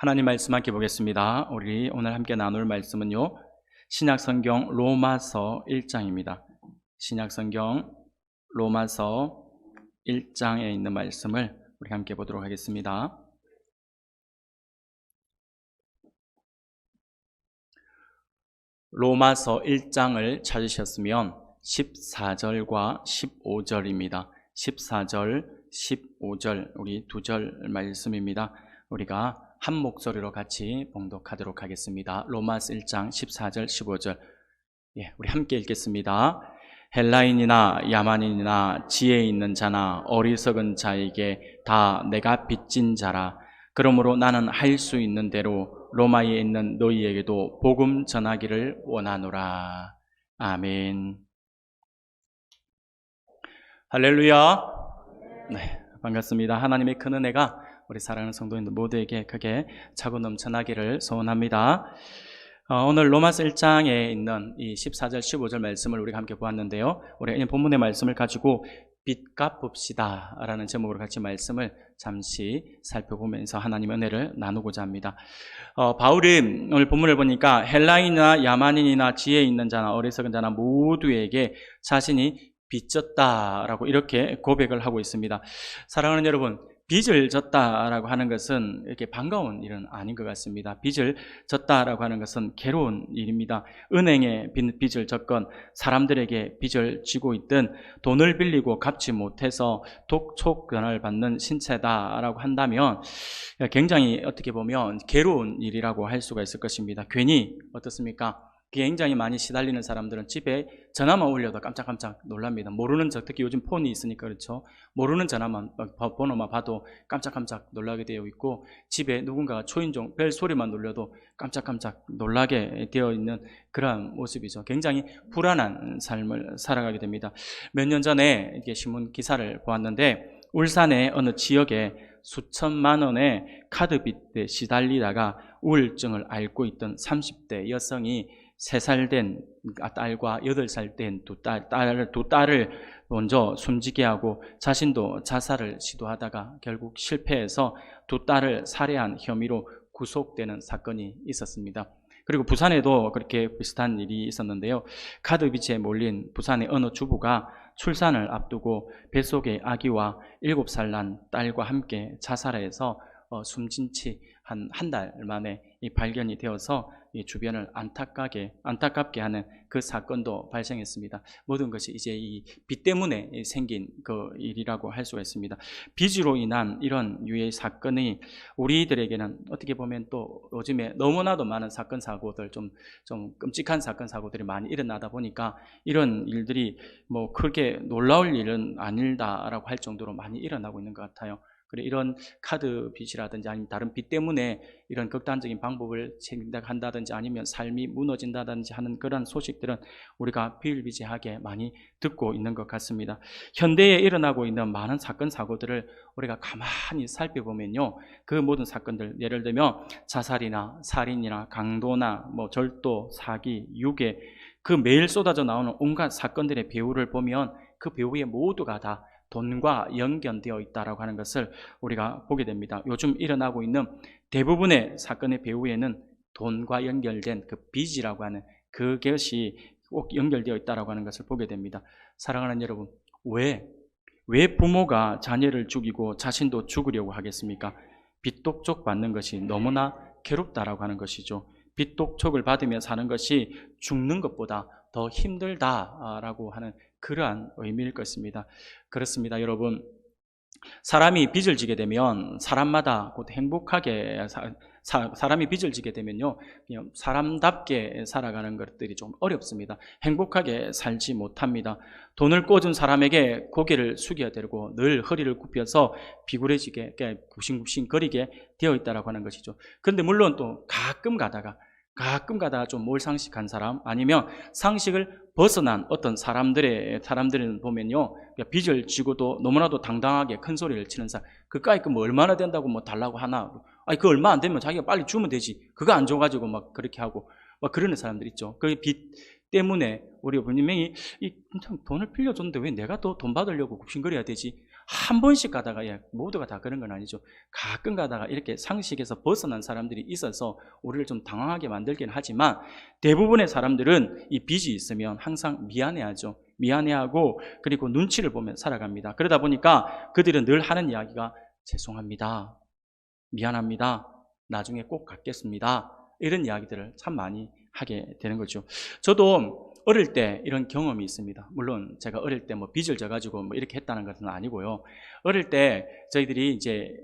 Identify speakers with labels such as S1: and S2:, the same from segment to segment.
S1: 하나님 말씀 함께 보겠습니다. 우리 오늘 함께 나눌 말씀은요, 신약성경 로마서 1장입니다. 신약성경 로마서 1장에 있는 말씀을 우리 함께 보도록 하겠습니다. 로마서 1장을 찾으셨으면 14절과 15절입니다. 14절, 15절, 우리 두 절 말씀입니다. 우리가 한 목소리로 같이 봉독하도록 하겠습니다. 로마서 1장 14절, 15절. 우리 함께 읽겠습니다. 헬라인이나 야만인이나 지혜 있는 자나 어리석은 자에게 다 내가 빚진 자라. 그러므로 나는 할 수 있는 대로 로마에 있는 너희에게도 복음 전하기를 원하노라. 아멘. 할렐루야. 네, 반갑습니다. 하나님의 큰 은혜가 우리 사랑하는 성도님들 모두에게 크게 차고 넘쳐나기를 소원합니다. 오늘 로마서 1장에 있는 이 14절, 15절 말씀을 우리가 함께 보았는데요. 우리 본문의 말씀을 가지고 빚 갚읍시다 라는 제목으로 같이 말씀을 잠시 살펴보면서 하나님의 은혜를 나누고자 합니다. 바울은 오늘 본문을 보니까 헬라인이나 야만인이나 지혜 있는 자나 어리석은 자나 모두에게 자신이 빚졌다라고 이렇게 고백을 하고 있습니다. 사랑하는 여러분, 빚을 졌다라고 하는 것은 이렇게 반가운 일은 아닌 것 같습니다. 빚을 졌다라고 하는 것은 괴로운 일입니다. 은행에 빚을 졌건 사람들에게 빚을 지고 있든 돈을 빌리고 갚지 못해서 독촉권을 받는 신체다라고 한다면 굉장히 어떻게 보면 괴로운 일이라고 할 수가 있을 것입니다. 괜히 어떻습니까? 굉장히 많이 시달리는 사람들은 집에 전화만 울려도 깜짝깜짝 놀랍니다. 모르는 특히 요즘 폰이 있으니까 그렇죠. 모르는 번호만 봐도 깜짝깜짝 놀라게 되어 있고, 집에 누군가가 초인종 벨 소리만 눌려도 깜짝깜짝 놀라게 되어 있는 그러한 모습이죠. 굉장히 불안한 삶을 살아가게 됩니다. 몇 년 전에 이렇게 신문 기사를 보았는데, 울산의 어느 지역에 수천만 원의 카드빚에 시달리다가 우울증을 앓고 있던 30대 여성이 3살 된 딸과 8살 된 두 딸을 먼저 숨지게 하고 자신도 자살을 시도하다가 결국 실패해서 두 딸을 살해한 혐의로 구속되는 사건이 있었습니다. 그리고 부산에도 그렇게 비슷한 일이 있었는데요. 카드빚에 몰린 부산의 어느 주부가 출산을 앞두고 뱃속의 아기와 7살 난 딸과 함께 자살해서 숨진 채 한 달 만에 발견이 되어서 주변을 안타깝게 하는 그 사건도 발생했습니다. 모든 것이 이제 이 빚 때문에 생긴 그 일이라고 할 수가 있습니다. 빚으로 인한 이런 유의 사건이 우리들에게는 어떻게 보면 또 요즘에 너무나도 많은 사건 사고들, 좀 끔찍한 사건 사고들이 많이 일어나다 보니까 이런 일들이 뭐 크게 놀라울 일은 아니다라고 할 정도로 많이 일어나고 있는 것 같아요. 그리고 이런 카드 빚이라든지 아니면 다른 빚 때문에 이런 극단적인 방법을 생각한다든지 아니면 삶이 무너진다든지 하는 그런 소식들은 우리가 비일비재하게 많이 듣고 있는 것 같습니다. 현대에 일어나고 있는 많은 사건 사고들을 우리가 가만히 살펴보면요, 그 모든 사건들, 예를 들면 자살이나 살인이나 강도나 절도, 사기, 유괴, 그 매일 쏟아져 나오는 온갖 사건들의 배후를 보면 그 배후에 모두가 다 돈과 연결되어 있다라고 하는 것을 우리가 보게 됩니다. 요즘 일어나고 있는 대부분의 사건의 배후에는 돈과 연결된 그 빚이라고 하는 그것이 꼭 연결되어 있다라고 하는 것을 보게 됩니다. 사랑하는 여러분, 왜 부모가 자녀를 죽이고 자신도 죽으려고 하겠습니까? 빚독촉 받는 것이 너무나 괴롭다라고 하는 것이죠. 빚독촉을 받으며 사는 것이 죽는 것보다 더 힘들다라고 하는 그러한 의미일 것입니다. 그렇습니다, 여러분. 사람이 빚을 지게 되면 사람마다 곧 행복하게 사람이 빚을 지게 되면요, 그냥 사람답게 살아가는 것들이 좀 어렵습니다. 행복하게 살지 못합니다. 돈을 꿔준 사람에게 고개를 숙여야 되고 늘 허리를 굽혀서 비굴해지게 굽신굽신거리게 되어 있다라고 하는 것이죠. 그런데 물론 또 가끔 가다가 좀 몰상식한 사람, 아니면 상식을 벗어난 어떤 사람들은 보면요, 빚을 지고도 너무나도 당당하게 큰 소리를 치는 사람, 그까이 얼마나 된다고 달라고 하나, 그 얼마 안 되면 자기가 빨리 주면 되지, 그거 안 줘가지고 그렇게 하고 그러는 사람들 있죠. 그 빚 때문에 우리가 분명히 돈을 빌려줬는데 왜 내가 또 돈 받으려고 굽신거려야 되지? 한 번씩 가다가, 모두가 다 그런 건 아니죠. 가끔 가다가 이렇게 상식에서 벗어난 사람들이 있어서 우리를 좀 당황하게 만들긴 하지만 대부분의 사람들은 이 빚이 있으면 항상 미안해하죠. 미안해하고 그리고 눈치를 보며 살아갑니다. 그러다 보니까 그들은 늘 하는 이야기가 죄송합니다. 미안합니다. 나중에 꼭 갚겠습니다. 이런 이야기들을 참 많이 하게 되는 거죠. 저도 어릴 때 이런 경험이 있습니다. 물론 제가 어릴 때 뭐 빚을 져가지고 뭐 이렇게 했다는 것은 아니고요. 어릴 때 저희들이 이제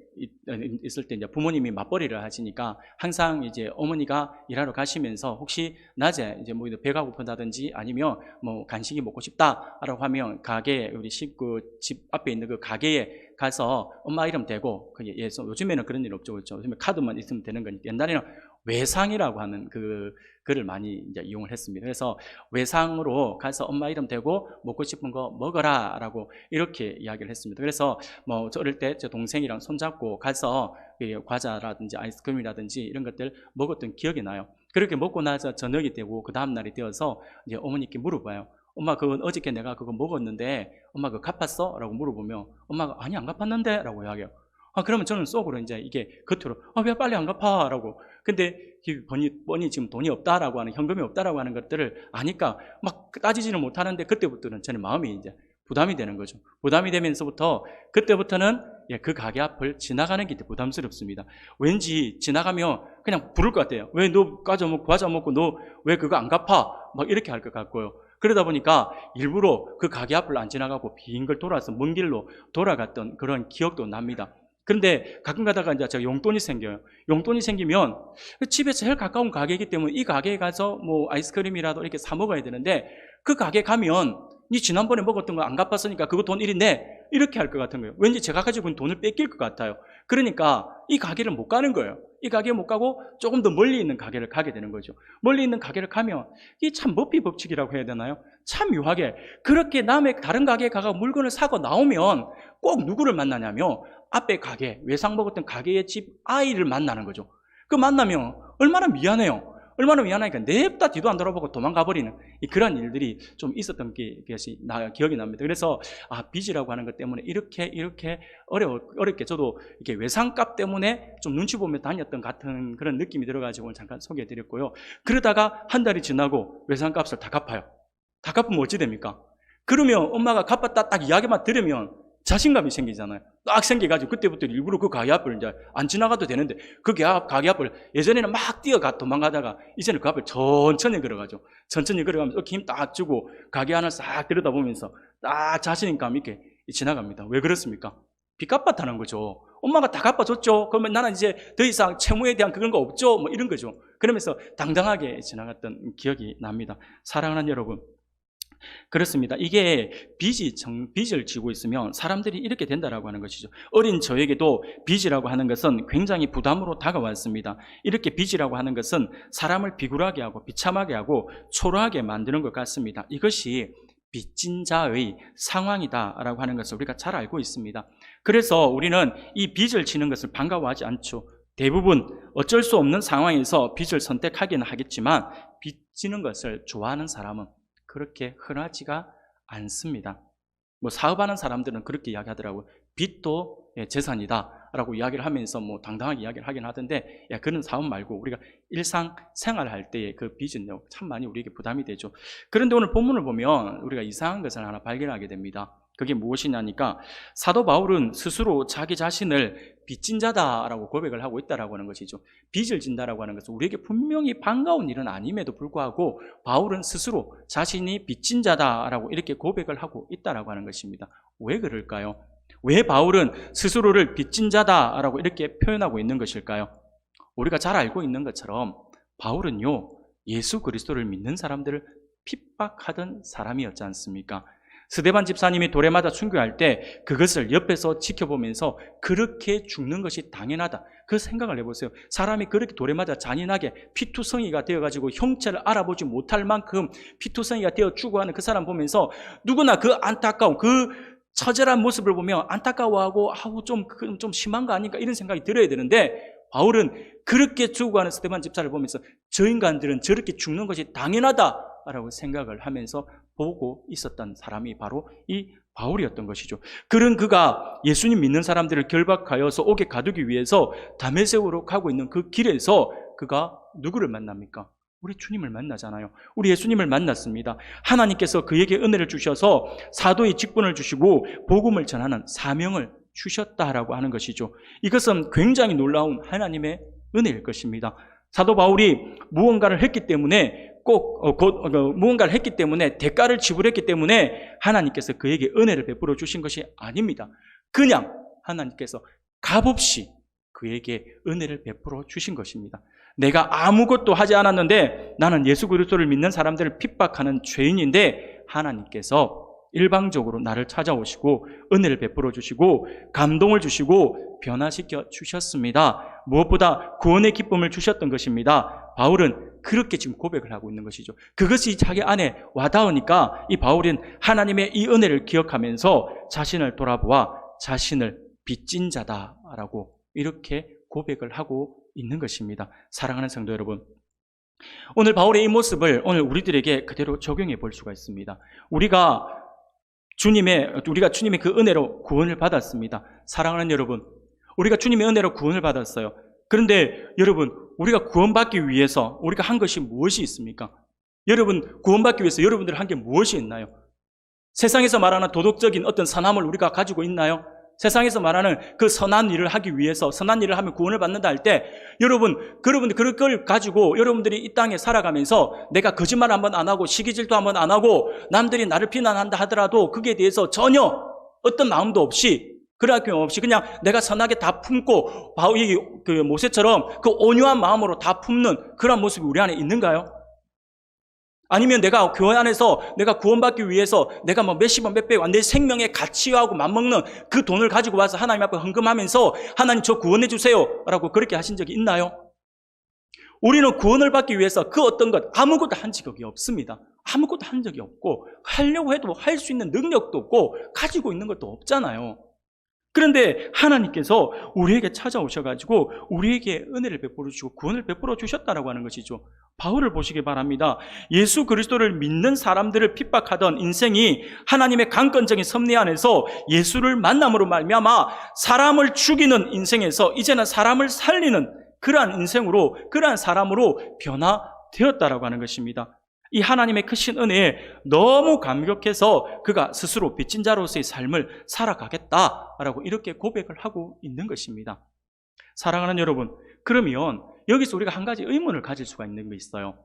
S1: 있을 때 이제 부모님이 맞벌이를 하시니까 항상 이제 어머니가 일하러 가시면서 혹시 낮에 이제 뭐 배가 고픈다든지 아니면 뭐 간식이 먹고 싶다라고 하면 가게 우리 집 앞에 있는 그 가게에 가서 엄마 이름 대고 요즘에는 그런 일 없죠, 그렇죠? 요즘에 카드만 있으면 되는 거니까 옛날에는 외상이라고 하는 글을 많이 이제 이용을 했습니다. 그래서 외상으로 가서 엄마 이름 대고 먹고 싶은 거 먹어라라고 이렇게 이야기를 했습니다. 그래서 뭐 저 어릴 때 제 동생이랑 손잡고 가서 과자라든지 아이스크림이라든지 이런 것들 먹었던 기억이 나요. 그렇게 먹고 나서 저녁이 되고 그 다음 날이 되어서 이제 어머니께 물어봐요. 엄마 그건 어저께 내가 그거 먹었는데 엄마 그거 갚았어? 라고 물어보면 엄마가 아니 안 갚았는데? 라고 이야기해요. 그러면 저는 속으로 이제 이게 겉으로 왜 빨리 안 갚아? 라고. 근데 뻔히 지금 돈이 없다라고 하는, 현금이 없다라고 하는 것들을 아니까 막 따지지는 못하는데 그때부터는 저는 마음이 이제 부담이 되는 거죠. 부담이 되면서부터 그때부터는 그 가게 앞을 지나가는 게 부담스럽습니다. 왠지 지나가면 그냥 부를 것 같아요. 왜 너 과자 먹고 너 왜 그거 안 갚아? 막 이렇게 할 것 같고요. 그러다 보니까 일부러 그 가게 앞을 안 지나가고 빙글 돌아서 먼 길로 돌아갔던 그런 기억도 납니다. 그런데 가끔 가다가 이제 제가 용돈이 생겨요. 용돈이 생기면 집에 제일 가까운 가게이기 때문에 이 가게에 가서 뭐 아이스크림이라도 이렇게 사 먹어야 되는데 그 가게 가면 니 지난번에 먹었던 거 안 갚았으니까 그거 돈 1이 내 이렇게 할 것 같은 거예요. 왠지 제가 가지고 있는 돈을 뺏길 것 같아요. 그러니까 이 가게를 못 가는 거예요. 이 가게 못 가고 조금 더 멀리 있는 가게를 가게 되는 거죠. 멀리 있는 가게를 가면 이게 참 머피 법칙이라고 해야 되나요? 참 묘하게 그렇게 남의 다른 가게에 가서 물건을 사고 나오면 꼭 누구를 만나냐면 앞에 가게, 외상 먹었던 가게의 집 아이를 만나는 거죠. 그 만나면 얼마나 미안해요. 얼마나 미안하니까 냅다 뒤도 안 돌아보고 도망가 버리는 그런 일들이 좀 있었던 것이 기억이 납니다. 그래서 빚이라고 하는 것 때문에 이렇게 어렵게 저도 이렇게 외상값 때문에 좀 눈치 보며 다녔던 같은 그런 느낌이 들어가지고 오늘 잠깐 소개해드렸고요. 그러다가 한 달이 지나고 외상값을 다 갚아요. 다 갚으면 어찌 됩니까? 그러면 엄마가 갚았다 딱 이야기만 들으면 자신감이 생기잖아요. 딱 생겨가지고 그때부터 일부러 그 가게 앞을 이제 안 지나가도 되는데 그 가게 앞을 예전에는 막 도망가다가 이제는 그 앞을 천천히 걸어가죠. 천천히 걸어가면서 힘 딱 주고 가게 안을 싹 들여다보면서 딱 자신감 있게 지나갑니다. 왜 그렇습니까? 빚 갚았다는 거죠. 엄마가 다 갚아줬죠. 그러면 나는 이제 더 이상 채무에 대한 그런 거 없죠. 뭐 이런 거죠. 그러면서 당당하게 지나갔던 기억이 납니다. 사랑하는 여러분, 그렇습니다. 이게 빚을 지고 있으면 사람들이 이렇게 된다라고 하는 것이죠. 어린 저에게도 빚이라고 하는 것은 굉장히 부담으로 다가왔습니다. 이렇게 빚이라고 하는 것은 사람을 비굴하게 하고 비참하게 하고 초라하게 만드는 것 같습니다. 이것이 빚진 자의 상황이다라고 하는 것을 우리가 잘 알고 있습니다. 그래서 우리는 이 빚을 지는 것을 반가워하지 않죠. 대부분 어쩔 수 없는 상황에서 빚을 선택하기는 하겠지만 빚 지는 것을 좋아하는 사람은 그렇게 흔하지가 않습니다. 뭐 사업하는 사람들은 그렇게 이야기하더라고요. 빚도 재산이다 라고 이야기를 하면서 뭐 당당하게 이야기를 하긴 하던데 그런 사업 말고 우리가 일상생활할 때의 그 빚은 참 많이 우리에게 부담이 되죠. 그런데 오늘 본문을 보면 우리가 이상한 것을 하나 발견하게 됩니다. 그게 무엇이냐니까 사도 바울은 스스로 자기 자신을 빚진 자다라고 고백을 하고 있다라고 하는 것이죠. 빚을 진다라고 하는 것은 우리에게 분명히 반가운 일은 아님에도 불구하고 바울은 스스로 자신이 빚진 자다라고 이렇게 고백을 하고 있다라고 하는 것입니다. 왜 그럴까요? 왜 바울은 스스로를 빚진 자다라고 이렇게 표현하고 있는 것일까요? 우리가 잘 알고 있는 것처럼 바울은요, 예수 그리스도를 믿는 사람들을 핍박하던 사람이었지 않습니까? 스데반 집사님이 돌에 맞아 순교할 때 그것을 옆에서 지켜보면서 그렇게 죽는 것이 당연하다, 그 생각을 해보세요. 사람이 그렇게 돌에 맞아 잔인하게 피투성이가 되어가지고 형체를 알아보지 못할 만큼 피투성이가 되어 죽어가는 그 사람 보면서 누구나 그 안타까운 그 처절한 모습을 보면 안타까워하고 좀 심한 거 아닌가 이런 생각이 들어야 되는데, 바울은 그렇게 죽어가는 스데반 집사를 보면서 저 인간들은 저렇게 죽는 것이 당연하다라고 생각을 하면서 보고 있었던 사람이 바로 이 바울이었던 것이죠. 그런 그가 예수님 믿는 사람들을 결박하여서 옥에 가두기 위해서 다메섹으로 가고 있는 그 길에서 그가 누구를 만납니까? 우리 주님을 만나잖아요. 우리 예수님을 만났습니다. 하나님께서 그에게 은혜를 주셔서 사도의 직분을 주시고 복음을 전하는 사명을 주셨다라고 하는 것이죠. 이것은 굉장히 놀라운 하나님의 은혜일 것입니다. 사도 바울이 무언가를 했기 때문에 무언가를 했기 때문에 대가를 지불했기 때문에 하나님께서 그에게 은혜를 베풀어 주신 것이 아닙니다. 그냥 하나님께서 값없이 그에게 은혜를 베풀어 주신 것입니다. 내가 아무것도 하지 않았는데 나는 예수 그리스도를 믿는 사람들을 핍박하는 죄인인데 하나님께서 일방적으로 나를 찾아오시고 은혜를 베풀어 주시고 감동을 주시고 변화시켜 주셨습니다. 무엇보다 구원의 기쁨을 주셨던 것입니다. 바울은 그렇게 지금 고백을 하고 있는 것이죠. 그것이 자기 안에 와닿으니까 이 바울은 하나님의 이 은혜를 기억하면서 자신을 돌아보아 자신을 빚진 자다라고 이렇게 고백을 하고 있는 것입니다. 사랑하는 성도 여러분, 오늘 바울의 이 모습을 오늘 우리들에게 그대로 적용해 볼 수가 있습니다. 우리가 주님의 그 은혜로 구원을 받았습니다. 사랑하는 여러분, 우리가 주님의 은혜로 구원을 받았어요. 그런데 여러분, 우리가 구원받기 위해서 우리가 한 것이 무엇이 있습니까? 여러분, 구원받기 위해서 여러분들 한 게 무엇이 있나요? 세상에서 말하는 도덕적인 어떤 선함을 우리가 가지고 있나요? 세상에서 말하는 그 선한 일을 하기 위해서, 선한 일을 하면 구원을 받는다 할 때 여러분들 그걸 가지고 여러분들이 이 땅에 살아가면서 내가 거짓말 한번 안 하고 시기질도 한번 안 하고 남들이 나를 비난한다 하더라도 그게 대해서 전혀 어떤 마음도 없이 그럴 경 없이 그냥 내가 선하게 다 품고 그 모세처럼 그 온유한 마음으로 다 품는 그런 모습이 우리 안에 있는가요? 아니면 내가 교회 안에서 내가 구원받기 위해서 내가 뭐 몇십원 몇백원 내 생명의 가치하고 맞먹는 그 돈을 가지고 와서 하나님 앞에 헌금하면서 하나님 저 구원해 주세요 라고 그렇게 하신 적이 있나요? 우리는 구원을 받기 위해서 그 어떤 것 아무것도 한 적이 없습니다. 아무것도 한 적이 없고 하려고 해도 할 수 있는 능력도 없고 가지고 있는 것도 없잖아요. 그런데 하나님께서 우리에게 찾아오셔가지고 우리에게 은혜를 베풀어 주시고 구원을 베풀어 주셨다라고 하는 것이죠. 바울을 보시기 바랍니다. 예수 그리스도를 믿는 사람들을 핍박하던 인생이 하나님의 강권적인 섭리 안에서 예수를 만남으로 말미암아 사람을 죽이는 인생에서 이제는 사람을 살리는 그러한 인생으로, 그러한 사람으로 변화되었다라고 하는 것입니다. 이 하나님의 크신 은혜에 너무 감격해서 그가 스스로 빚진 자로서의 삶을 살아가겠다라고 이렇게 고백을 하고 있는 것입니다. 사랑하는 여러분, 그러면 여기서 우리가 한 가지 의문을 가질 수가 있는 게 있어요.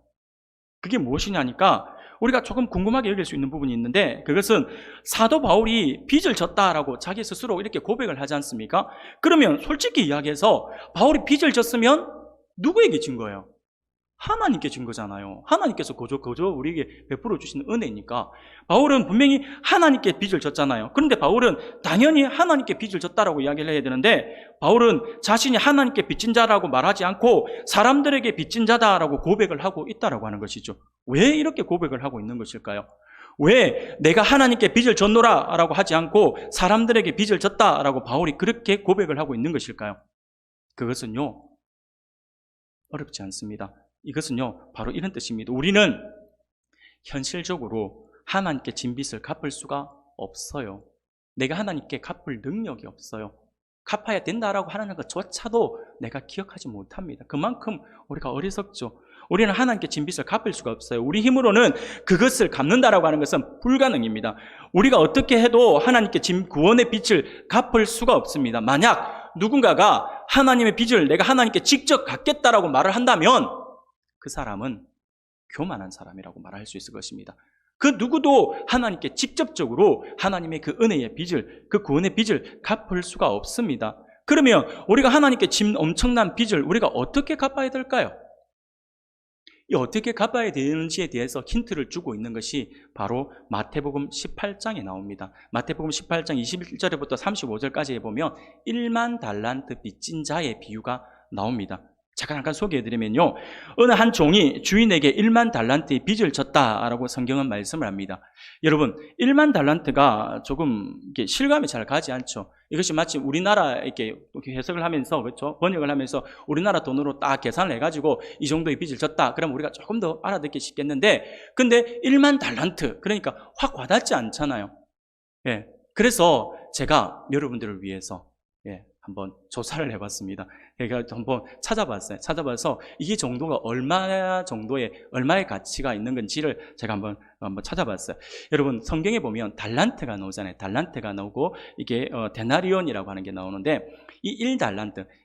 S1: 그게 무엇이냐니까 우리가 조금 궁금하게 여길 수 있는 부분이 있는데, 그것은 사도 바울이 빚을 졌다라고 자기 스스로 이렇게 고백을 하지 않습니까? 그러면 솔직히 이야기해서 바울이 빚을 졌으면 누구에게 진 거예요? 하나님께 준 거잖아요. 하나님께서 거저 우리에게 베풀어 주시는 은혜니까. 바울은 분명히 하나님께 빚을 졌잖아요. 그런데 바울은 당연히 하나님께 빚을 졌다라고 이야기를 해야 되는데, 바울은 자신이 하나님께 빚진 자라고 말하지 않고 사람들에게 빚진 자다라고 고백을 하고 있다라고 하는 것이죠. 왜 이렇게 고백을 하고 있는 것일까요? 왜 내가 하나님께 빚을 졌노라 라고 하지 않고 사람들에게 빚을 졌다라고 바울이 그렇게 고백을 하고 있는 것일까요? 그것은요, 어렵지 않습니다. 이것은요, 바로 이런 뜻입니다. 우리는 현실적으로 하나님께 진 빚을 갚을 수가 없어요. 내가 하나님께 갚을 능력이 없어요. 갚아야 된다라고 하는 것조차도 내가 기억하지 못합니다. 그만큼 우리가 어리석죠. 우리는 하나님께 진 빚을 갚을 수가 없어요. 우리 힘으로는 그것을 갚는다라고 하는 것은 불가능입니다. 우리가 어떻게 해도 하나님께 진 구원의 빚을 갚을 수가 없습니다. 만약 누군가가 하나님의 빚을 내가 하나님께 직접 갚겠다라고 말을 한다면 그 사람은 교만한 사람이라고 말할 수 있을 것입니다. 그 누구도 하나님께 직접적으로 하나님의 그 은혜의 빚을, 그 구원의 빚을 갚을 수가 없습니다. 그러면 우리가 하나님께 진 엄청난 빚을 우리가 어떻게 갚아야 될까요? 이 어떻게 갚아야 되는지에 대해서 힌트를 주고 있는 것이 바로 마태복음 18장에 나옵니다. 마태복음 18장 21절부터 35절까지에 보면 1만 달란트 빚진 자의 비유가 나옵니다. 잠깐 소개해드리면요, 어느 한 종이 주인에게 1만 달란트의 빚을 졌다라고 성경은 말씀을 합니다. 여러분, 1만 달란트가 조금 이렇게 실감이 잘 가지 않죠. 이것이 마치 우리나라 이렇게 해석을 하면서, 그렇죠? 번역을 하면서 우리나라 돈으로 딱 계산을 해가지고 이 정도의 빚을 졌다. 그럼 우리가 조금 더 알아듣기 쉽겠는데, 근데 1만 달란트, 그러니까 확 와닿지 않잖아요. 예. 그래서 제가 여러분들을 위해서 한번 조사를 해봤습니다. 그러니까 한번 찾아봤어요. 찾아봐서 이 정도가 얼마의 가치가 있는 건지를 제가 한번 찾아봤어요. 여러분, 성경에 보면 달란트가 나오잖아요. 달란트가 나오고 이게 데나리온이라고 하는 게 나오는데, 이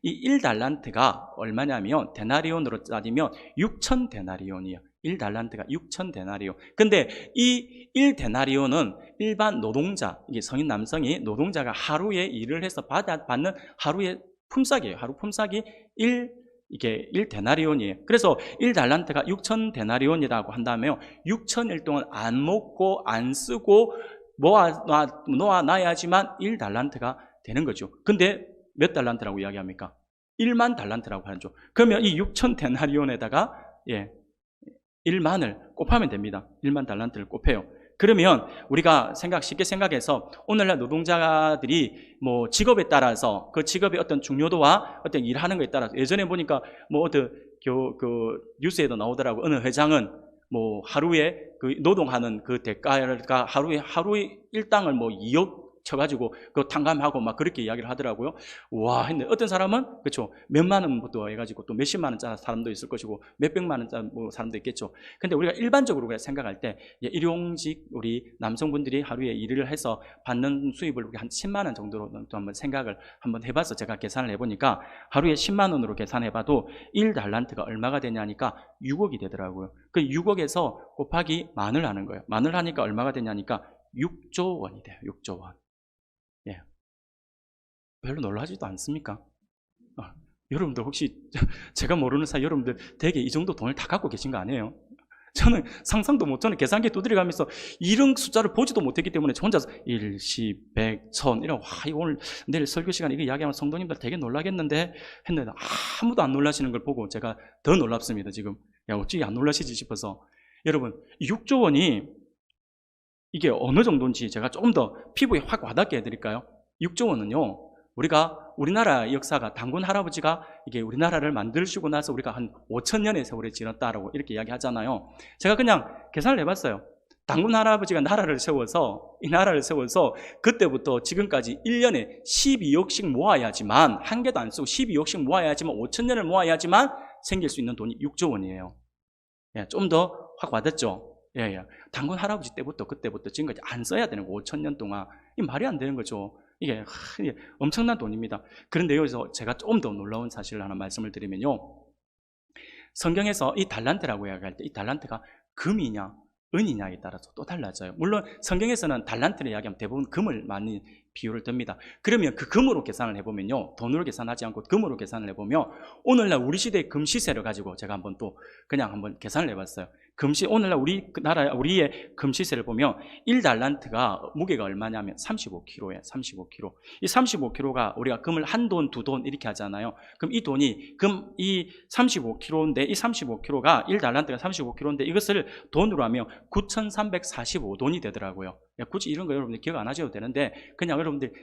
S1: 1달란트가 얼마냐면 데나리온으로 따지면 6,000데나리온이에요. 1달란트가 6,000데나리온. 근데 이 1데나리온은 일반 노동자, 이게 성인 남성이 노동자가 하루에 일을 해서 받는 하루의 품삯이에요. 하루 품삯이 이게 1데나리온이에요. 그래서 1달란트가 6,000데나리온이라고 한다면 6,000일 동안 안 먹고 안 쓰고 놓아놔야지만 1달란트가 되는 거죠. 근데 몇 달란트라고 이야기합니까? 1만 달란트라고 하죠. 그러면 이 6,000데나리온에다가 1만을 곱하면 됩니다. 1만 달란트를 곱해요. 그러면 우리가 쉽게 생각해서 오늘날 노동자들이 뭐 직업에 따라서 그 직업의 어떤 중요도와 어떤 일하는 것에 따라서, 예전에 보니까 뭐 어떤 뉴스에도 나오더라고. 어느 회장은 뭐 하루에 그 노동하는 그 대가가 하루에 일당을 뭐 2억 쳐가지고 그 탕감하고 막 그렇게 이야기를 하더라고요. 와, 근데 어떤 사람은 그렇죠, 몇만 원부터 해가지고 또 몇십만 원짜리 사람도 있을 것이고 몇백만 원짜리 뭐 사람도 있겠죠. 근데 우리가 일반적으로 생각할 때 일용직 우리 남성분들이 하루에 일을 해서 받는 수입을 우리 한 10만 원 정도로 또 한번 생각을 한번 해봐서 제가 계산을 해보니까 하루에 10만 원으로 계산해봐도 1달란트가 얼마가 되냐니까 6억이 되더라고요. 그 6억에서 곱하기 만을 하는 거예요. 만을 하니까 얼마가 되냐니까 6조 원이 돼요. 6조 원. 별로 놀라지도 않습니까? 여러분들 혹시 제가 모르는 사이 여러분들 되게 이 정도 돈을 다 갖고 계신 거 아니에요? 저는 상상도 못, 저는 계산기 두드려가면서 이런 숫자를 보지도 못했기 때문에 저 혼자서 1, 10, 100, 1000 이러고 이거 오늘 내일 설교 시간에 이거 이야기하면 성도님들 되게 놀라겠는데 했는데 아무도 안 놀라시는 걸 보고 제가 더 놀랍습니다. 지금 어찌 안 놀라시지 싶어서. 여러분, 6조 원이 이게 어느 정도인지 제가 조금 더 피부에 확 와닿게 해드릴까요? 6조 원은요, 우리나라 역사가, 단군 할아버지가 이게 우리나라를 만들시고 나서 우리가 한 5,000년의 세월이 지났다라고 이렇게 이야기하잖아요. 제가 그냥 계산을 해봤어요. 단군 할아버지가 이 나라를 세워서 그때부터 지금까지 1년에 12억씩 모아야지만, 한 개도 안 쓰고 12억씩 모아야지만, 5,000년을 모아야지만 생길 수 있는 돈이 6조 원이에요. 좀 더 확 와닿죠? 단군 할아버지 때부터 그때부터 지금까지 안 써야 되는 거, 5,000년 동안. 이 말이 안 되는 거죠. 이게 엄청난 돈입니다. 그런데 여기서 제가 좀 더 놀라운 사실을 하나 말씀을 드리면요, 성경에서 이 달란트라고 이야기할 때 이 달란트가 금이냐 은이냐에 따라서 또 달라져요. 물론 성경에서는 달란트를 이야기하면 대부분 금을 많이 비유를 듭니다. 그러면 그 금으로 계산을 해보면요, 돈으로 계산하지 않고 금으로 계산을 해보면 오늘날 우리 시대의 금 시세를 가지고 제가 한번 또 그냥 한번 계산을 해봤어요. 오늘날 우리의 금 시세를 보면 1달란트가 무게가 얼마냐면 35kg예요. 35kg. 이 35kg가 우리가 금을 한 돈, 두 돈 이렇게 하잖아요. 그럼 이 돈이 이 35kg인데, 이 35kg가 1달란트가 35kg인데 이것을 돈으로 하면 9,345돈이 되더라고요. 굳이 이런 거 여러분들 기억 안 하셔도 되는데 그냥 여러분들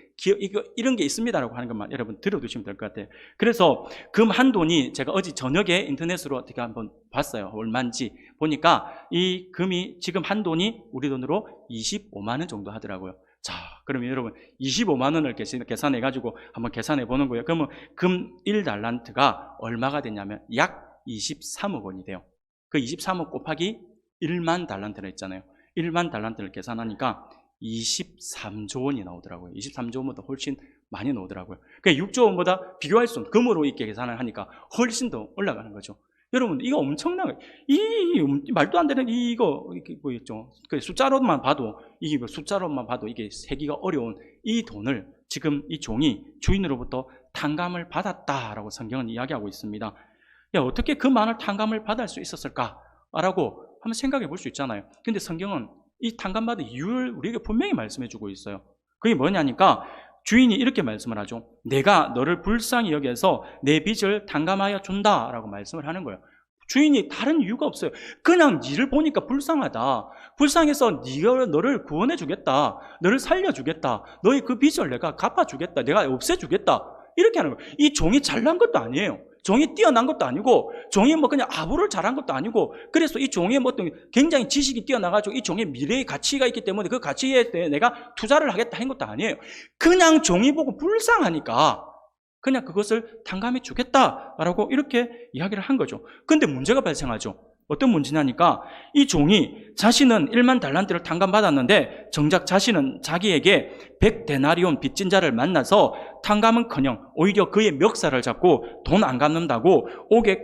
S1: 이런 게 있습니다라고 하는 것만 여러분 들어두시면 될 것 같아요. 그래서 금 한 돈이 제가 어제 저녁에 인터넷으로 어떻게 한번 봤어요. 얼마인지 보니까 이 금이 지금 한 돈이 우리 돈으로 25만 원 정도 하더라고요. 자, 그러면 여러분 25만 원을 계산해 가지고 한번 계산해 보는 거예요. 그러면 금 1달란트가 얼마가 되냐면 약 23억 원이 돼요. 그 23억 곱하기 1만 달란트를 했잖아요. 1만 달란트를 계산하니까 23조 원이 나오더라고요. 23조 원보다 훨씬 많이 나오더라고요. 그러니까 6조 원보다 비교할 수 없는, 금으로 이렇게 계산을 하니까 훨씬 더 올라가는 거죠. 여러분, 이거 엄청나게, 이 말도 안 되는 이거 뭐였죠? 그 숫자로만 봐도 이게 세기가 어려운 이 돈을 지금 이 종이 주인으로부터 탕감을 받았다라고 성경은 이야기하고 있습니다. 어떻게 그 많은 탕감을 받을 수 있었을까라고 한번 생각해 볼 수 있잖아요. 근데 성경은 이 탕감받은 이유를 우리에게 분명히 말씀해 주고 있어요. 그게 뭐냐니까 주인이 이렇게 말씀을 하죠. 내가 너를 불쌍히 여겨서 내 빚을 탕감하여 준다라고 말씀을 하는 거예요. 주인이 다른 이유가 없어요. 그냥 니를 보니까 불쌍하다. 불쌍해서 너를 구원해 주겠다. 너를 살려 주겠다. 너의 그 빚을 내가 갚아 주겠다. 내가 없애 주겠다. 이렇게 하는 거예요. 이 종이 잘난 것도 아니에요. 종이 뛰어난 것도 아니고 종이 뭐 그냥 아부를 잘한 것도 아니고 그래서 이 종에 뭐 어떤 굉장히 지식이 뛰어나가지고 이 종의 미래의 가치가 있기 때문에 그 가치에 대해 내가 투자를 하겠다 한 것도 아니에요. 그냥 종이 보고 불쌍하니까 그냥 그것을 탕감해 주겠다라고 이렇게 이야기를 한 거죠. 근데 문제가 발생하죠. 어떤 문제냐니까 이 종이 자신은 1만 달란트를 탕감받았는데 정작 자신은 자기에게 100데나리온 빚진 자를 만나서 탕감은커녕 오히려 그의 멱살을 잡고 돈 안 갚는다고 옥에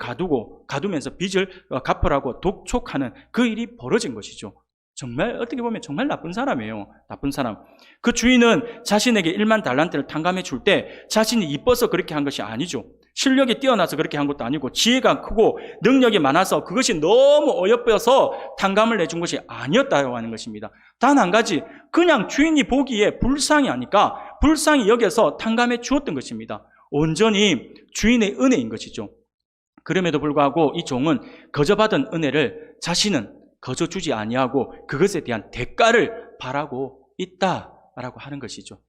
S1: 가두면서 빚을 갚으라고 독촉하는 그 일이 벌어진 것이죠. 정말 어떻게 보면 정말 나쁜 사람이에요. 나쁜 사람. 그 주인은 자신에게 1만 달란트를 탕감해 줄 때 자신이 이뻐서 그렇게 한 것이 아니죠. 실력이 뛰어나서 그렇게 한 것도 아니고 지혜가 크고 능력이 많아서 그것이 너무 어여뻐서 탕감을 내준 것이 아니었다고 하는 것입니다. 단 한 가지, 그냥 주인이 보기에 불쌍히 하니까 불쌍히 여겨서 탕감해 주었던 것입니다. 온전히 주인의 은혜인 것이죠. 그럼에도 불구하고 이 종은 거저 받은 은혜를 자신은 거저 주지 아니하고 그것에 대한 대가를 바라고 있다라고 하는 것이죠.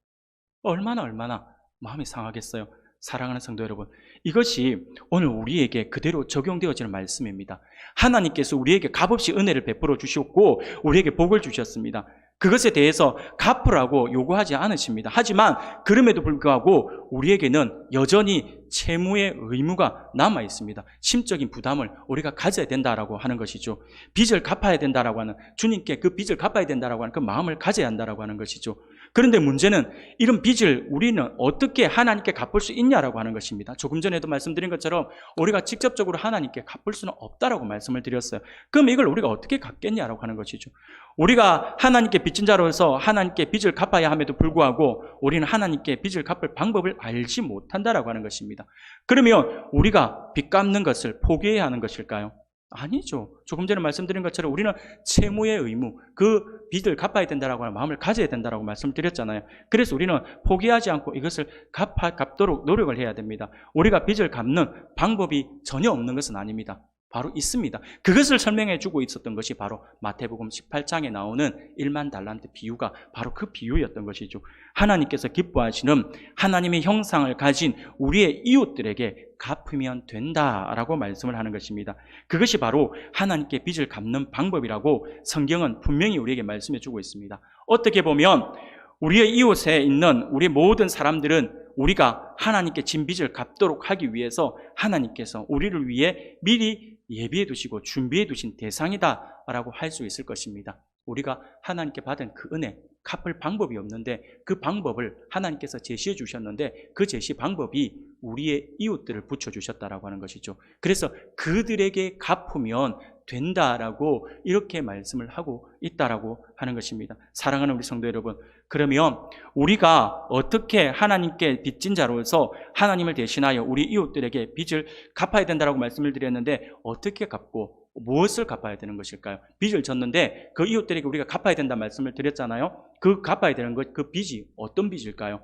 S1: 얼마나 마음이 상하겠어요. 사랑하는 성도 여러분, 이것이 오늘 우리에게 그대로 적용되어지는 말씀입니다. 하나님께서 우리에게 값없이 은혜를 베풀어 주셨고 우리에게 복을 주셨습니다. 그것에 대해서 갚으라고 요구하지 않으십니다. 하지만 그럼에도 불구하고 우리에게는 여전히 채무의 의무가 남아 있습니다. 심적인 부담을 우리가 가져야 된다라고 하는 것이죠. 빚을 갚아야 된다라고 하는, 주님께 그 빚을 갚아야 된다라고 하는 그 마음을 가져야 한다라고 하는 것이죠. 그런데 문제는 이런 빚을 우리는 어떻게 하나님께 갚을 수 있냐라고 하는 것입니다. 조금 전에도 말씀드린 것처럼 우리가 직접적으로 하나님께 갚을 수는 없다라고 말씀을 드렸어요. 그럼 이걸 우리가 어떻게 갚겠냐라고 하는 것이죠. 우리가 하나님께 빚진 자로서 하나님께 빚을 갚아야 함에도 불구하고 우리는 하나님께 빚을 갚을 방법을 알지 못한다라고 하는 것입니다. 그러면 우리가 빚 갚는 것을 포기해야 하는 것일까요? 아니죠. 조금 전에 말씀드린 것처럼 우리는 채무의 의무, 그 빚을 갚아야 된다라고 하는 마음을 가져야 된다라고 말씀을 드렸잖아요. 그래서 우리는 포기하지 않고 이것을 갚도록 노력을 해야 됩니다. 우리가 빚을 갚는 방법이 전혀 없는 것은 아닙니다. 바로 있습니다. 그것을 설명해 주고 있었던 것이 바로 마태복음 18장에 나오는 1만 달란트 비유가 바로 그 비유였던 것이죠. 하나님께서 기뻐하시는 하나님의 형상을 가진 우리의 이웃들에게 갚으면 된다라고 말씀을 하는 것입니다. 그것이 바로 하나님께 빚을 갚는 방법이라고 성경은 분명히 우리에게 말씀해 주고 있습니다. 어떻게 보면 우리의 이웃에 있는 우리 모든 사람들은 우리가 하나님께 진 빚을 갚도록 하기 위해서 하나님께서 우리를 위해 미리 예비해 두시고 준비해 두신 대상이다라고 할 수 있을 것입니다. 우리가 하나님께 받은 그 은혜, 갚을 방법이 없는데 그 방법을 하나님께서 제시해 주셨는데 그 제시 방법이 우리의 이웃들을 붙여주셨다라고 하는 것이죠. 그래서 그들에게 갚으면 된다라고 이렇게 말씀을 하고 있다라고 하는 것입니다. 사랑하는 우리 성도 여러분, 그러면 우리가 어떻게 하나님께 빚진 자로서 하나님을 대신하여 우리 이웃들에게 빚을 갚아야 된다라고 말씀을 드렸는데 어떻게 갚고 무엇을 갚아야 되는 것일까요? 빚을 졌는데 그 이웃들에게 우리가 갚아야 된다 말씀을 드렸잖아요. 그 갚아야 되는 것, 그 빚이 어떤 빚일까요?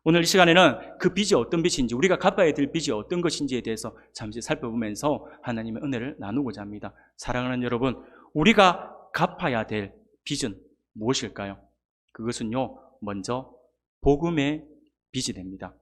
S1: 오늘 이 시간에는 그 빚이 어떤 빚인지, 우리가 갚아야 될 빚이 어떤 것인지에 대해서 잠시 살펴보면서 하나님의 은혜를 나누고자 합니다. 사랑하는 여러분, 우리가 갚아야 될 빚은 무엇일까요? 그것은요, 먼저 복음의 빚이 됩니다.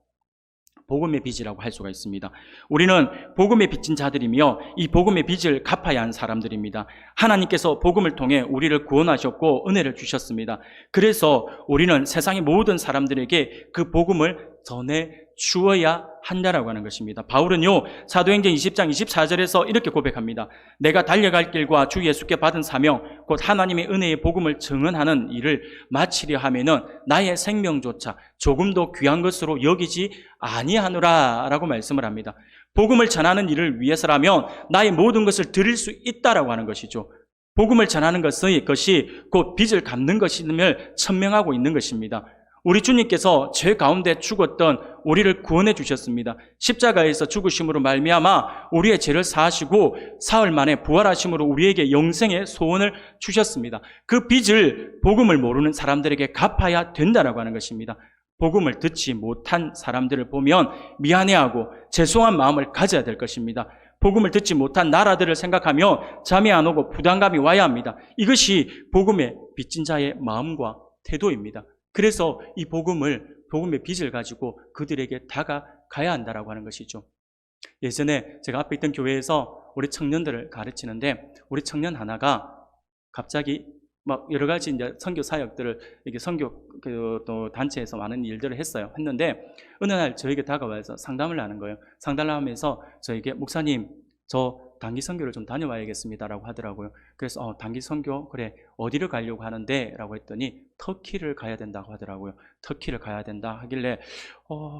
S1: 복음의 빚이라고 할 수가 있습니다. 우리는 복음의 빚진 자들이며 이 복음의 빚을 갚아야 하는 사람들입니다. 하나님께서 복음을 통해 우리를 구원하셨고 은혜를 주셨습니다. 그래서 우리는 세상의 모든 사람들에게 그 복음을 전해 주어야 한다라고 하는 것입니다. 바울은요, 사도행전 20장 24절에서 이렇게 고백합니다. 내가 달려갈 길과 주 예수께 받은 사명, 곧 하나님의 은혜의 복음을 증언하는 일을 마치려 하면은 나의 생명조차 조금도 귀한 것으로 여기지 아니하노라 라고 말씀을 합니다. 복음을 전하는 일을 위해서라면 나의 모든 것을 드릴 수 있다라고 하는 것이죠. 복음을 전하는 것이 곧 빚을 갚는 것임을 천명하고 있는 것입니다. 우리 주님께서 죄 가운데 죽었던 우리를 구원해 주셨습니다. 십자가에서 죽으심으로 말미암아 우리의 죄를 사하시고 사흘 만에 부활하심으로 우리에게 영생의 소원을 주셨습니다. 그 빚을 복음을 모르는 사람들에게 갚아야 된다라고 하는 것입니다. 복음을 듣지 못한 사람들을 보면 미안해하고 죄송한 마음을 가져야 될 것입니다. 복음을 듣지 못한 나라들을 생각하며 잠이 안 오고 부담감이 와야 합니다. 이것이 복음의 빚진 자의 마음과 태도입니다. 그래서 이 복음의 빚을 가지고 그들에게 다가가야 한다라고 하는 것이죠. 예전에 제가 앞에 있던 교회에서 우리 청년들을 가르치는데 우리 청년 하나가 갑자기 막 여러 가지 이제 선교 사역들을 이게 선교 또 단체에서 많은 일들을 했는데 어느 날 저에게 다가와서 상담을 하는 거예요. 상담을 하면서 저에게 목사님 저 단기 선교를 좀 다녀와야겠습니다라고 하더라고요. 그래서 단기 선교 그래 어디를 가려고 하는데라고 했더니 터키를 가야 된다고 하더라고요. 터키를 가야 된다 하길래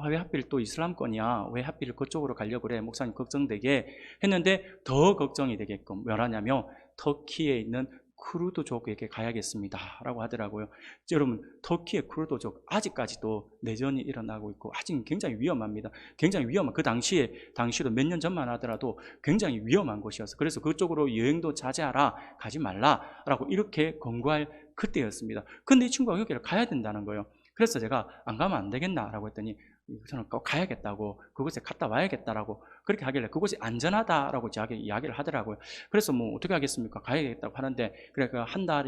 S1: 왜 하필 또 이슬람권이야? 왜 하필 그쪽으로 가려고 그래? 목사님 걱정되게 했는데 더 걱정이 되게끔 뭐라냐면 터키에 있는 쿠르드족에게 가야겠습니다 라고 하더라고요. 여러분 터키의 쿠르드족 아직까지도 내전이 일어나고 있고 아직 굉장히 위험합니다. 굉장히 위험한 그 당시도 몇 년 전만 하더라도 굉장히 위험한 곳이었어요. 그래서 그쪽으로 여행도 자제하라, 가지 말라라고 이렇게 권고할 그때였습니다. 근데 이 친구가 여기를 가야 된다는 거예요. 그래서 제가 안 가면 안 되겠나라고 했더니 저는 꼭 가야겠다고, 그곳에 갔다 와야겠다라고 그렇게 하길래 그곳이 안전하다라고 이야기를 하더라고요. 그래서 뭐 어떻게 하겠습니까? 가야겠다고 하는데 그래 한 달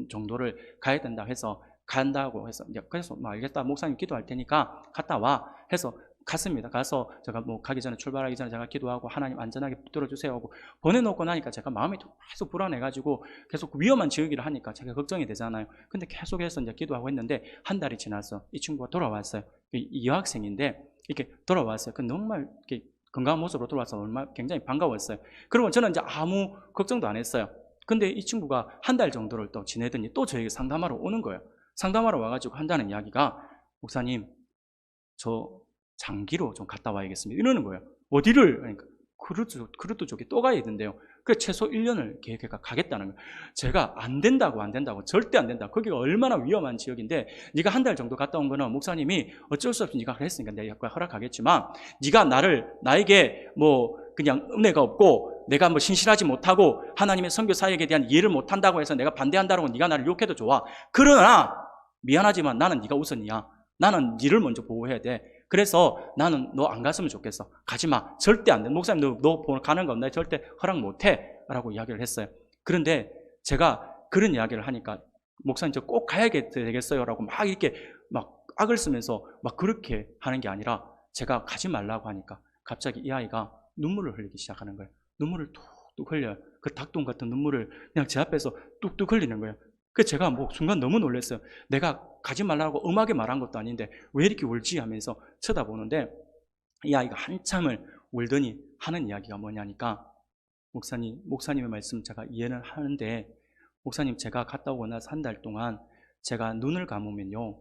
S1: 정도를 가야 된다 해서 간다고 해서 그래서 알겠다 목사님 기도할 테니까 갔다 와 해서 갔습니다. 가서 제가 뭐 가기 전에 출발하기 전에 제가 기도하고 하나님 안전하게 붙들어 주세요 하고 보내놓고 나니까 제가 마음이 계속 불안해가지고 계속 위험한 지역이라 하니까 제가 걱정이 되잖아요. 근데 계속해서 이제 기도하고 했는데 한 달이 지나서 이 친구가 돌아왔어요. 이 여학생인데 이렇게 돌아왔어요. 그 정말 이렇게 건강한 모습으로 돌아와서 얼마나 굉장히 반가웠어요. 그리고 저는 이제 아무 걱정도 안 했어요. 근데 이 친구가 한 달 정도를 또 지내더니 또 저에게 상담하러 오는 거예요. 상담하러 와가지고 한다는 이야기가 목사님 저 장기로 좀 갔다 와야겠습니다 이러는 거예요. 어디를? 그러니까 크루드족에 또 가야 된대요. 그래서 최소 1년을 계획해가 가겠다는 거예요. 제가 안 된다고 절대 안 된다. 거기가 얼마나 위험한 지역인데 네가 한 달 정도 갔다 온 거는 목사님이 어쩔 수 없이 네가 그랬으니까 내가 허락하겠지만 네가 나에게 뭐 그냥 은혜가 없고 내가 뭐 신실하지 못하고 하나님의 선교 사역에 대한 이해를 못한다고 해서 내가 반대한다고 네가 나를 욕해도 좋아. 그러나 미안하지만 나는 네가 우선이야. 나는 네를 먼저 보호해야 돼. 그래서 나는 너 안 갔으면 좋겠어. 가지 마. 절대 안 돼. 목사님 너 가는 건 나 절대 허락 못 해. 라고 이야기를 했어요. 그런데 제가 그런 이야기를 하니까 목사님 저 꼭 가야 되겠어요. 라고 막 이렇게 막 악을 쓰면서 막 그렇게 하는 게 아니라 제가 가지 말라고 하니까 갑자기 이 아이가 눈물을 흘리기 시작하는 거예요. 눈물을 뚝뚝 흘려요. 그 닭똥 같은 눈물을 그냥 제 앞에서 뚝뚝 흘리는 거예요. 그래서 제가 뭐 순간 너무 놀랐어요. 내가 가지 말라고 엄하게 말한 것도 아닌데 왜 이렇게 울지 하면서 쳐다보는데 이 아이가 한참을 울더니 하는 이야기가 뭐냐니까 목사님의 말씀 제가 이해는 하는데 목사님 제가 갔다 오고 나서 한 달 동안 제가 눈을 감으면요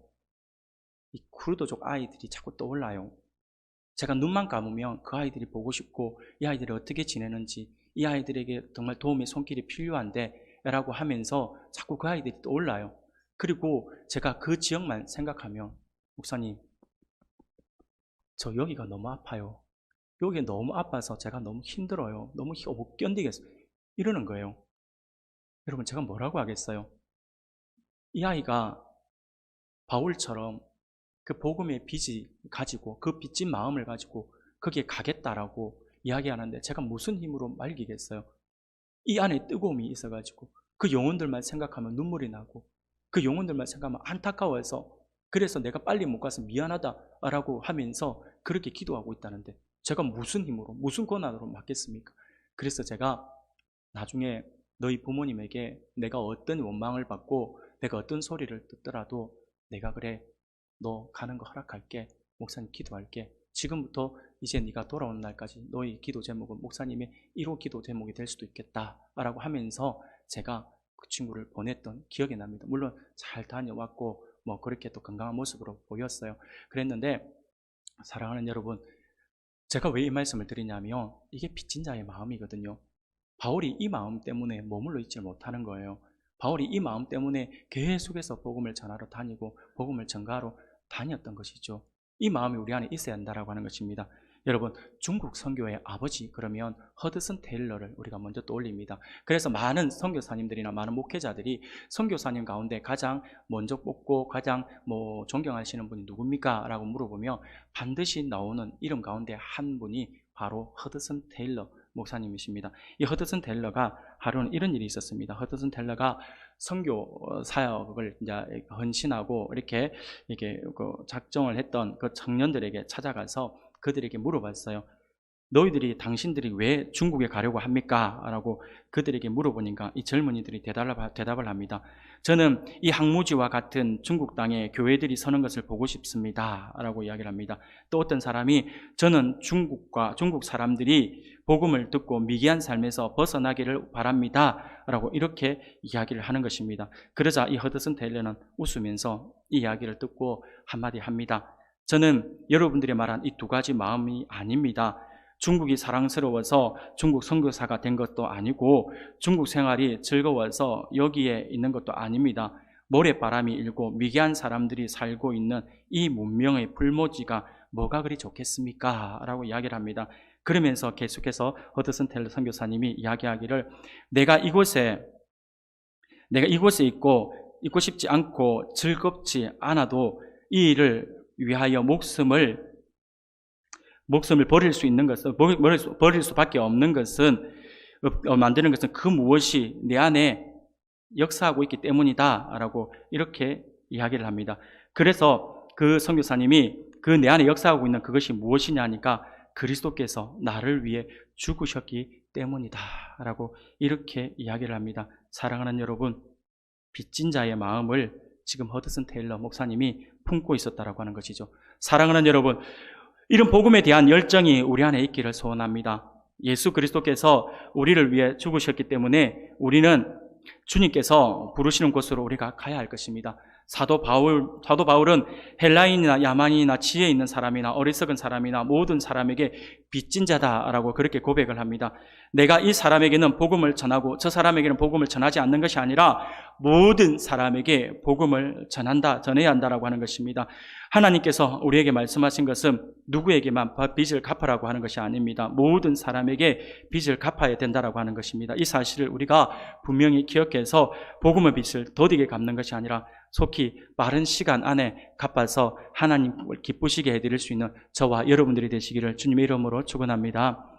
S1: 이 쿠르드족 아이들이 자꾸 떠올라요. 제가 눈만 감으면 그 아이들이 보고 싶고 이 아이들이 어떻게 지내는지 이 아이들에게 정말 도움의 손길이 필요한데 라고 하면서 자꾸 그 아이들이 떠올라요. 그리고 제가 그 지역만 생각하면 목사님 저 여기가 너무 아파요. 여기 너무 아파서 제가 너무 힘들어요. 너무 못 견디겠어요. 이러는 거예요. 여러분 제가 뭐라고 하겠어요? 이 아이가 바울처럼 그 복음의 빚이 가지고 그 빚진 마음을 가지고 거기에 가겠다라고 이야기하는데 제가 무슨 힘으로 말리겠어요? 이 안에 뜨거움이 있어가지고 그 영혼들만 생각하면 눈물이 나고 그 영혼들만 생각하면 안타까워서 그래서 내가 빨리 못 가서 미안하다라고 하면서 그렇게 기도하고 있다는데 제가 무슨 힘으로 무슨 권한으로 맡겠습니까? 그래서 제가 나중에 너희 부모님에게 내가 어떤 원망을 받고 내가 어떤 소리를 듣더라도 내가 그래 너 가는 거 허락할게 목사님 기도할게 지금부터 이제 네가 돌아오는 날까지 너희 기도 제목은 목사님의 1호 기도 제목이 될 수도 있겠다 라고 하면서 제가 그 친구를 보냈던 기억이 납니다. 물론 잘 다녀왔고 뭐 그렇게 또 건강한 모습으로 보였어요. 그랬는데 사랑하는 여러분 제가 왜 이 말씀을 드리냐면 이게 빚진 자의 마음이거든요. 바울이 이 마음 때문에 머물러 있지 못하는 거예요. 바울이 이 마음 때문에 계속해서 복음을 전하러 다니고 복음을 전가하러 다녔던 것이죠. 이 마음이 우리 안에 있어야 한다라고 하는 것입니다. 여러분 중국 선교의 아버지 그러면 허드슨 테일러를 우리가 먼저 떠올립니다. 그래서 많은 선교사님들이나 많은 목회자들이 선교사님 가운데 가장 먼저 뽑고 가장 존경하시는 분이 누굽니까? 라고 물어보면 반드시 나오는 이름 가운데 한 분이 바로 허드슨 테일러 목사님이십니다. 이 허드슨 텔러가 하루는 이런 일이 있었습니다. 허드슨 텔러가 선교 사역을 이제 헌신하고 이렇게 작정을 했던 그 청년들에게 찾아가서 그들에게 물어봤어요. 당신들이 왜 중국에 가려고 합니까? 라고 그들에게 물어보니까 이 젊은이들이 대답을 합니다. 저는 이 항무지와 같은 중국 땅에 교회들이 서는 것을 보고 싶습니다. 라고 이야기를 합니다. 또 어떤 사람이 저는 중국 사람들이 복음을 듣고 미개한 삶에서 벗어나기를 바랍니다. 라고 이렇게 이야기를 하는 것입니다. 그러자 이 허드슨 테일러는 웃으면서 이 이야기를 듣고 한마디 합니다. 저는 여러분들이 말한 이 두 가지 마음이 아닙니다. 중국이 사랑스러워서 중국 선교사가 된 것도 아니고 중국 생활이 즐거워서 여기에 있는 것도 아닙니다. 모래바람이 일고 미개한 사람들이 살고 있는 이 문명의 불모지가 뭐가 그리 좋겠습니까? 라고 이야기를 합니다. 그러면서 계속해서 허드슨 테일러 선교사님이 이야기하기를 내가 이곳에 있고 싶지 않고 즐겁지 않아도 이 일을 위하여 목숨을 버릴 수 있는 것은, 버릴 수밖에 없는 것은, 만드는 것은 그 무엇이 내 안에 역사하고 있기 때문이다. 라고 이렇게 이야기를 합니다. 그래서 그 선교사님이 그 내 안에 역사하고 있는 그것이 무엇이냐 하니까 그리스도께서 나를 위해 죽으셨기 때문이다. 라고 이렇게 이야기를 합니다. 사랑하는 여러분, 빚진 자의 마음을 지금 허드슨 테일러 목사님이 품고 있었다라고 하는 것이죠. 사랑하는 여러분, 이런 복음에 대한 열정이 우리 안에 있기를 소원합니다. 예수 그리스도께서 우리를 위해 죽으셨기 때문에 우리는 주님께서 부르시는 곳으로 우리가 가야 할 것입니다. 사도 바울은 헬라인이나 야만인이나 지혜 있는 사람이나 어리석은 사람이나 모든 사람에게 빚진 자다라고 그렇게 고백을 합니다. 내가 이 사람에게는 복음을 전하고 저 사람에게는 복음을 전하지 않는 것이 아니라 모든 사람에게 복음을 전해야 한다라고 하는 것입니다. 하나님께서 우리에게 말씀하신 것은 누구에게만 빚을 갚으라고 하는 것이 아닙니다. 모든 사람에게 빚을 갚아야 된다라고 하는 것입니다. 이 사실을 우리가 분명히 기억해서 복음의 빚을 더디게 갚는 것이 아니라 속히 빠른 시간 안에 갚아서 하나님을 기쁘시게 해드릴 수 있는 저와 여러분들이 되시기를 주님의 이름으로 축원합니다.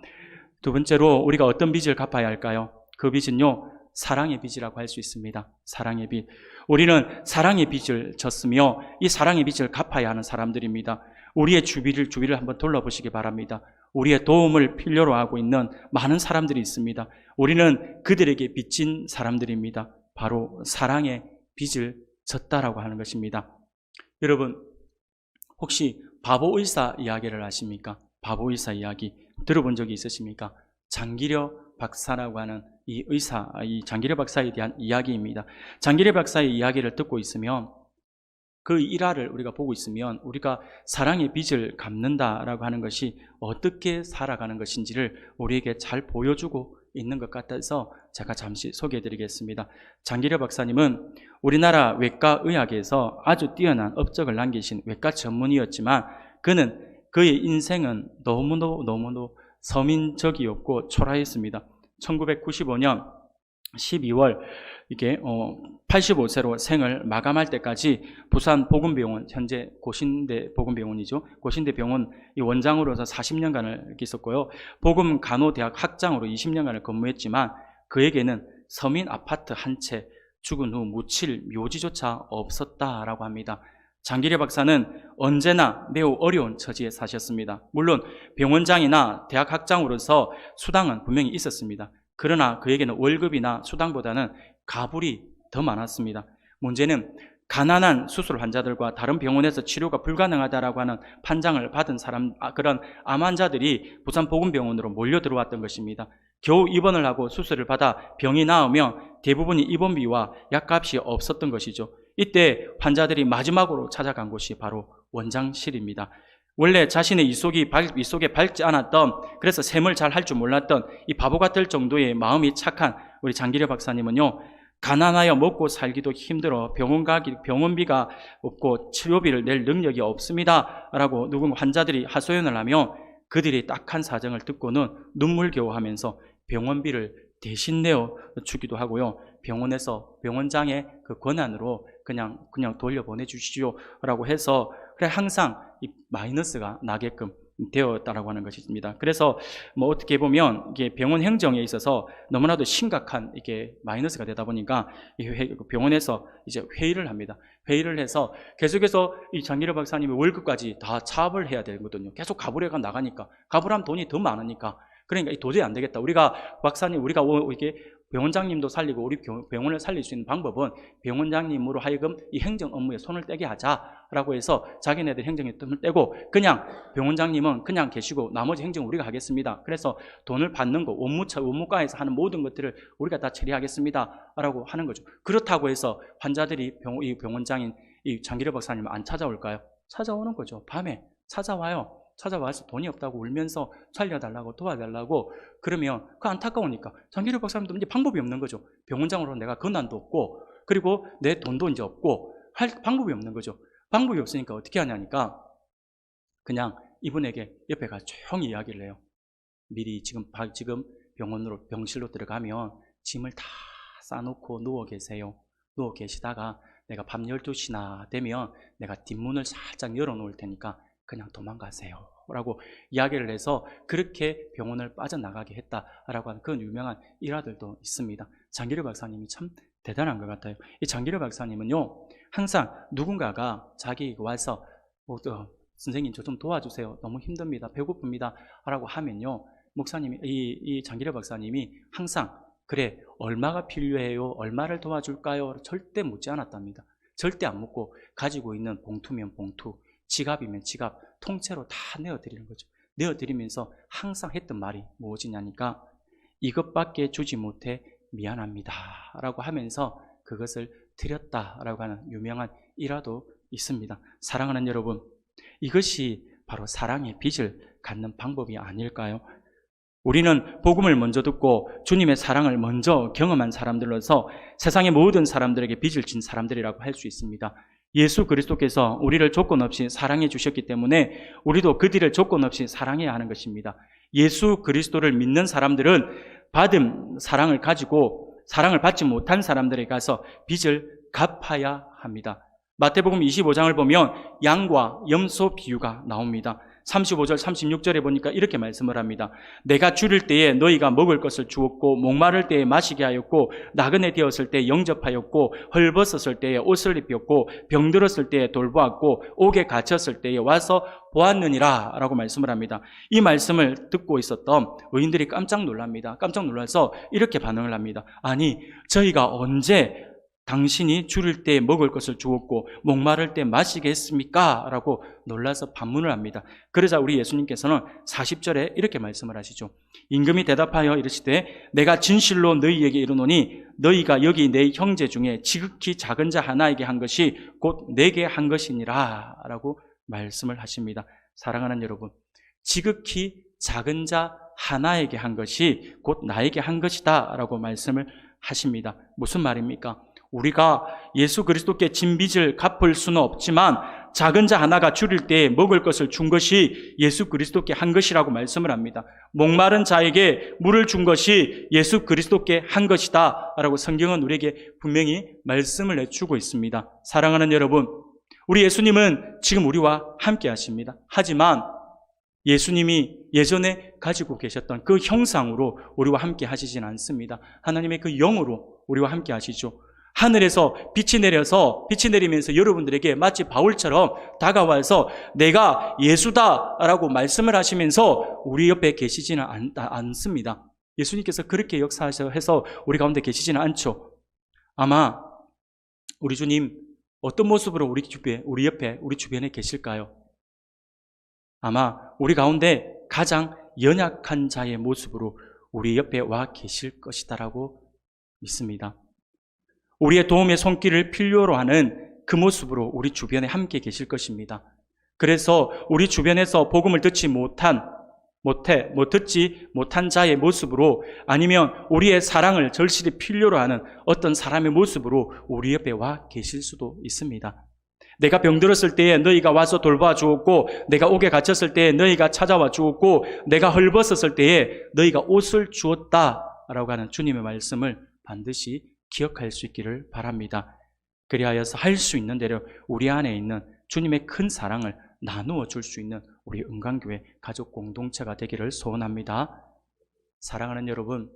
S1: 두 번째로 우리가 어떤 빚을 갚아야 할까요? 그 빚은요, 사랑의 빚이라고 할 수 있습니다. 사랑의 빚. 우리는 사랑의 빚을 졌으며 이 사랑의 빚을 갚아야 하는 사람들입니다. 우리의 주위를 한번 둘러보시기 바랍니다. 우리의 도움을 필요로 하고 있는 많은 사람들이 있습니다. 우리는 그들에게 빚진 사람들입니다. 바로 사랑의 빚을 졌다라고 하는 것입니다. 여러분, 혹시 바보의사 이야기를 아십니까? 바보의사 이야기 들어본 적이 있으십니까? 장기려 박사라고 하는 이 장기려 박사에 대한 이야기입니다. 장기려 박사의 이야기를 듣고 있으면, 그 일화를 우리가 보고 있으면 우리가 사랑의 빚을 갚는다라고 하는 것이 어떻게 살아가는 것인지를 우리에게 잘 보여주고 있는 것 같아서 제가 잠시 소개해드리겠습니다. 장기려 박사님은 우리나라 외과의학에서 아주 뛰어난 업적을 남기신 외과 전문의였지만 그의 인생은 너무도 서민적이었고 초라했습니다. 1995년 12월 85세로 생을 마감할 때까지 부산 보건병원, 현재 고신대 보건병원이죠. 고신대 병원 이 원장으로서 40년간을 있었고요. 보건간호대학 학장으로 20년간을 근무했지만 그에게는 서민 아파트 한 채, 죽은 후 묻힐 묘지조차 없었다라고 합니다. 장기려 박사는 언제나 매우 어려운 처지에 사셨습니다. 물론 병원장이나 대학 학장으로서 수당은 분명히 있었습니다. 그러나 그에게는 월급이나 수당보다는 가불이 더 많았습니다. 문제는 가난한 수술 환자들과 다른 병원에서 치료가 불가능하다라고 하는 판정을 받은 그런 암 환자들이 부산 보건병원으로 몰려 들어왔던 것입니다. 겨우 입원을 하고 수술을 받아 병이 나으면 대부분이 입원비와 약값이 없었던 것이죠. 이때 환자들이 마지막으로 찾아간 곳이 바로 원장실입니다. 원래 자신의 이속에 밝지 않았던, 그래서 셈을 잘 할 줄 몰랐던 이 바보 같을 정도의 마음이 착한 우리 장기려 박사님은요, 가난하여 먹고 살기도 힘들어 병원비가 없고 치료비를 낼 능력이 없습니다 라고 환자들이 하소연을 하며 그들이 딱한 사정을 듣고는 눈물겨워하면서 병원비를 대신 내어 주기도 하고요, 병원장의 그 권한으로 그냥 돌려보내 주시오 라고 해서 그래 항상 이 마이너스가 나게끔 되었다라고 하는 것입니다. 그래서 뭐 어떻게 보면 이게 병원 행정에 있어서 너무나도 심각한 이게 마이너스가 되다 보니까 병원에서 이제 회의를 합니다. 회의를 해서 계속해서 이 장기려 박사님의 월급까지 다 차압을 해야 되거든요. 계속 가불해가 나가니까, 가불하면 돈이 더 많으니까. 그러니까 도저히 안 되겠다. 우리가 박사님, 우리가 이게 병원장님도 살리고 우리 병원을 살릴 수 있는 방법은 병원장님으로 하여금 이 행정 업무에 손을 떼게 하자라고 해서 자기네들 행정에 손을 떼고 그냥 병원장님은 그냥 계시고 나머지 행정은 우리가 하겠습니다. 그래서 돈을 받는 거, 원무과에서 하는 모든 것들을 우리가 다 처리하겠습니다 라고 하는 거죠. 그렇다고 해서 환자들이 이 병원장인 이 장기려 박사님을 안 찾아올까요? 찾아오는 거죠. 밤에 찾아와요. 찾아와서 돈이 없다고 울면서 살려달라고 도와달라고. 그러면 그 안타까우니까 장기려 박사님도 이제 방법이 없는 거죠. 병원장으로 내가 권한도 없고 그리고 내 돈도 이제 없고 할 방법이 없는 거죠. 방법이 없으니까 어떻게 하냐니까 그냥 이분에게 옆에 가서 조용히 이야기를 해요. 미리 지금 병실로 들어가면 짐을 다 싸놓고 누워 계세요. 누워 계시다가 내가 밤 12시나 되면 내가 뒷문을 살짝 열어놓을 테니까 그냥 도망가세요 라고 이야기를 해서 그렇게 병원을 빠져나가게 했다라고 하는 그런 유명한 일화들도 있습니다. 장기려 박사님이 참 대단한 것 같아요. 이 장기려 박사님은요, 항상 누군가가 자기 와서 선생님 저 좀 도와주세요, 너무 힘듭니다, 배고픕니다 라고 하면요, 목사님이 이 장기려 박사님이 항상 그래 얼마가 필요해요, 얼마를 도와줄까요 절대 묻지 않았답니다. 절대 안 묻고 가지고 있는 봉투면 봉투, 지갑이면 지갑 통째로 다 내어드리는 거죠. 내어드리면서 항상 했던 말이 무엇이냐니까 이것밖에 주지 못해 미안합니다 라고 하면서 그것을 드렸다라고 하는 유명한 일화도 있습니다. 사랑하는 여러분, 이것이 바로 사랑의 빚을 갚는 방법이 아닐까요? 우리는 복음을 먼저 듣고 주님의 사랑을 먼저 경험한 사람들로서 세상의 모든 사람들에게 빚을 진 사람들이라고 할 수 있습니다. 예수 그리스도께서 우리를 조건 없이 사랑해 주셨기 때문에 우리도 그들을 조건 없이 사랑해야 하는 것입니다. 예수 그리스도를 믿는 사람들은 받은 사랑을 가지고 사랑을 받지 못한 사람들에게 가서 빚을 갚아야 합니다. 마태복음 25장을 보면 양과 염소 비유가 나옵니다. 35절 36절에 보니까 이렇게 말씀을 합니다. 내가 줄일 때에 너희가 먹을 것을 주었고 목마를 때에 마시게 하였고 나그네 되었을 때에 영접하였고 헐벗었을 때에 옷을 입혔고 병들었을 때에 돌보았고 옥에 갇혔을 때에 와서 보았느니라 라고 말씀을 합니다. 이 말씀을 듣고 있었던 의인들이 깜짝 놀랍니다. 깜짝 놀라서 이렇게 반응을 합니다. 아니 저희가 언제 당신이 줄일 때 먹을 것을 주었고 목마를 때 마시게 했습니까? 라고 놀라서 반문을 합니다. 그러자 우리 예수님께서는 40절에 이렇게 말씀을 하시죠. 임금이 대답하여 이르시되 내가 진실로 너희에게 이르노니 너희가 여기 내 형제 중에 지극히 작은 자 하나에게 한 것이 곧 내게 한 것이니라 라고 말씀을 하십니다. 사랑하는 여러분, 지극히 작은 자 하나에게 한 것이 곧 나에게 한 것이다 라고 말씀을 하십니다. 무슨 말입니까? 우리가 예수 그리스도께 진 빚을 갚을 수는 없지만 작은 자 하나가 줄일 때 먹을 것을 준 것이 예수 그리스도께 한 것이라고 말씀을 합니다. 목마른 자에게 물을 준 것이 예수 그리스도께 한 것이다 라고 성경은 우리에게 분명히 말씀을 해주고 있습니다. 사랑하는 여러분, 우리 예수님은 지금 우리와 함께 하십니다. 하지만 예수님이 예전에 가지고 계셨던 그 형상으로 우리와 함께 하시진 않습니다. 하나님의 그 영으로 우리와 함께 하시죠. 하늘에서 빛이 내리면서 여러분들에게 마치 바울처럼 다가와서 내가 예수다라고 말씀을 하시면서 우리 옆에 계시지는 않습니다. 예수님께서 그렇게 역사해서 우리 가운데 계시지는 않죠. 아마 우리 주님 어떤 모습으로 우리 옆에 우리 주변에 계실까요? 아마 우리 가운데 가장 연약한 자의 모습으로 우리 옆에 와 계실 것이다라고 믿습니다. 우리의 도움의 손길을 필요로 하는 그 모습으로 우리 주변에 함께 계실 것입니다. 그래서 우리 주변에서 복음을 듣지 못한 자의 모습으로 아니면 우리의 사랑을 절실히 필요로 하는 어떤 사람의 모습으로 우리 옆에 와 계실 수도 있습니다. 내가 병들었을 때에 너희가 와서 돌봐 주었고 내가 옥에 갇혔을 때에 너희가 찾아와 주었고 내가 헐벗었을 때에 너희가 옷을 주었다라고 하는 주님의 말씀을 반드시 기억할 수 있기를 바랍니다. 그리하여서 할 수 있는 대로 우리 안에 있는 주님의 큰 사랑을 나누어 줄 수 있는 우리 은강교회 가족 공동체가 되기를 소원합니다. 사랑하는 여러분,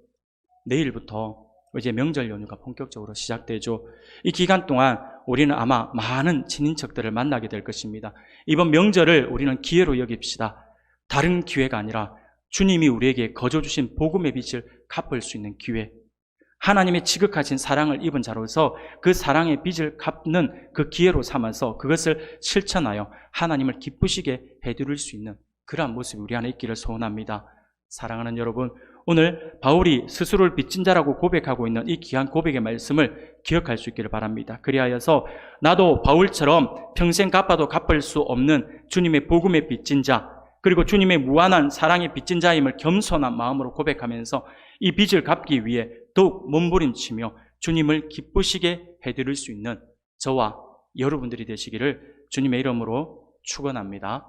S1: 내일부터 이제 명절 연휴가 본격적으로 시작되죠. 이 기간 동안 우리는 아마 많은 친인척들을 만나게 될 것입니다. 이번 명절을 우리는 기회로 여깁시다. 다른 기회가 아니라 주님이 우리에게 거저 주신 복음의 빛을 갚을 수 있는 기회, 하나님의 지극하신 사랑을 입은 자로서 그 사랑의 빚을 갚는 그 기회로 삼아서 그것을 실천하여 하나님을 기쁘시게 해드릴 수 있는 그러한 모습이 우리 안에 있기를 소원합니다. 사랑하는 여러분, 오늘 바울이 스스로를 빚진 자라고 고백하고 있는 이 귀한 고백의 말씀을 기억할 수 있기를 바랍니다. 그리하여서 나도 바울처럼 평생 갚아도 갚을 수 없는 주님의 복음의 빚진 자, 그리고 주님의 무한한 사랑의 빚진 자임을 겸손한 마음으로 고백하면서 이 빚을 갚기 위해 더욱 몸부림치며 주님을 기쁘시게 해드릴 수 있는 저와 여러분들이 되시기를 주님의 이름으로 축원합니다.